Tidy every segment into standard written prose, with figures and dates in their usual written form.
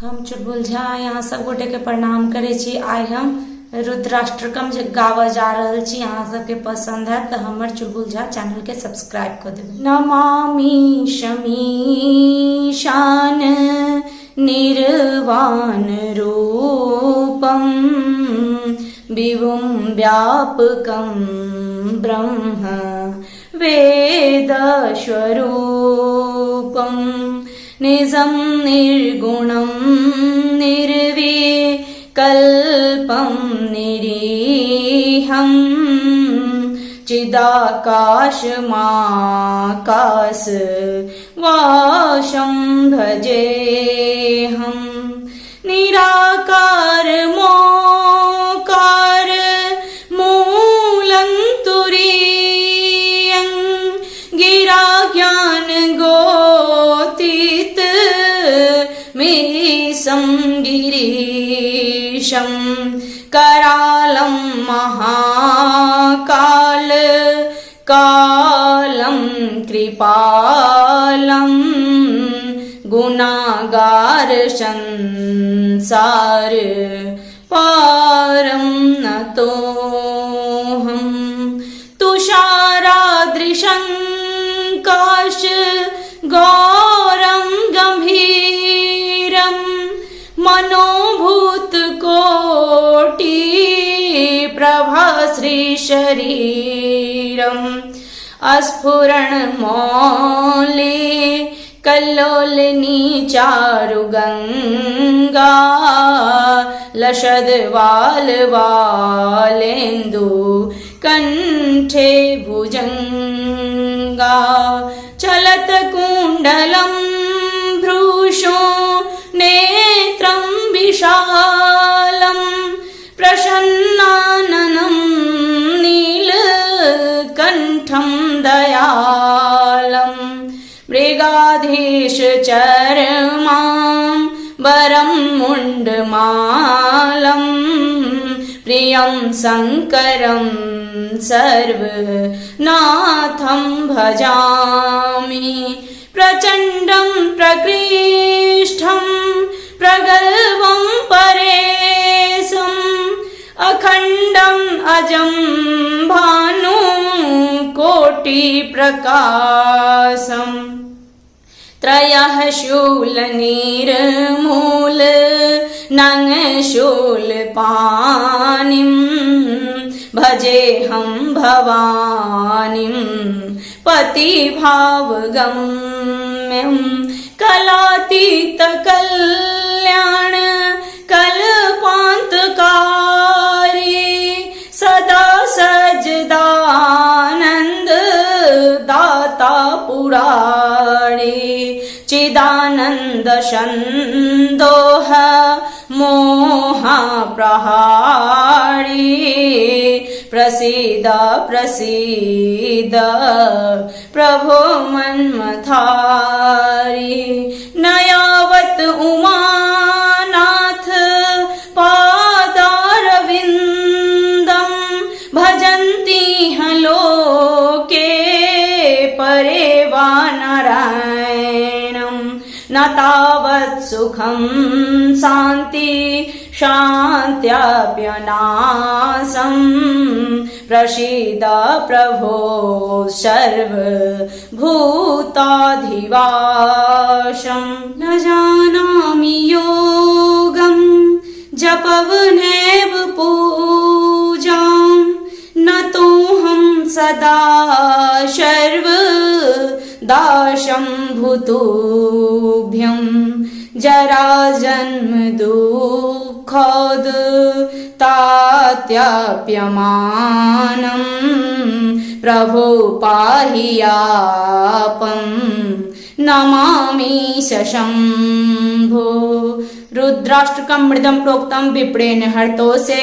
हम चुलबुल झा यहाँ सब गोटे के प्रणाम करे छी। आइ हम रुद्राष्टकम जे गावा जा रहल छी, यहाँ सबके पसंद है तो हमर चुलबुल झा चैनल के सब्सक्राइब कर देबै। नमामि शमीशान निर्वाण रूपम विभुं व्यापकं ब्रह्म वेद स्वरूपम निजं निर्गुणं निर्विकल्पं निरीहं चिदाकाशमाकाश वाशं भजेऽहं निराकार मोकार मूलं तुरीयं गिरा ज्ञान गोतीत मीशं गिरीशं करालं महाकाल कालं कृपालं गुणागार संसार पारं नतोऽहं तुषारादृशं काश गौरं गंभीरं मनोभूतकोटि प्रभा श्री शरीरम् अस्फुरण मौले कल्लोलिनी चारुगंगा लशद वालेन्दु कंठे भुजंगा चलत कुंडलं भ्रूषो नेत्रं विशालं प्रसन्नाननं नीलकण्ठं दयालं मृगाधीश चरमां वरं मुण्डमालं प्रियं शङ्करं सर्वनाथं भजामि प्रचण्डं प्रकृष्टं प्रगल्भं परेशम् अखण्डम् अजं भानुकोटिप्रकाशम् त्रयः शूलनिर्मूल नङ्शूलपाणिं भजेऽहं भवानीं पतिभावगम्यं कलातीत कल्याण कल्पान्तकारी सदा सजदानंद दाता पुरारी चिदानंद संदोह मोहा प्रहारी प्रसीद प्रसीद प्रभो मन्मथारी नयावत उमानाथ पादारविन्दं भजन्ति लोके परे वा नारायणं न तावत् सुखं शान्ति शान्त्याप्यनासं प्रसीद प्रभो सर्वभूताधिवासं न जानामि योगं जपवनेव पूजां न तोऽहं सदा सर्वदाशं भूतुभ्यं जराजन्म दुःखोद तात्यप्यमानं प्रभो पाहि यापं नमामि शम्भो रुद्राष्टकं मृदं प्रोक्तं विप्रेण हर्तोसे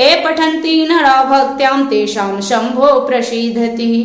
ए पठन्ति नरा भक्त्यां तेषां शम्भो प्रसीदति।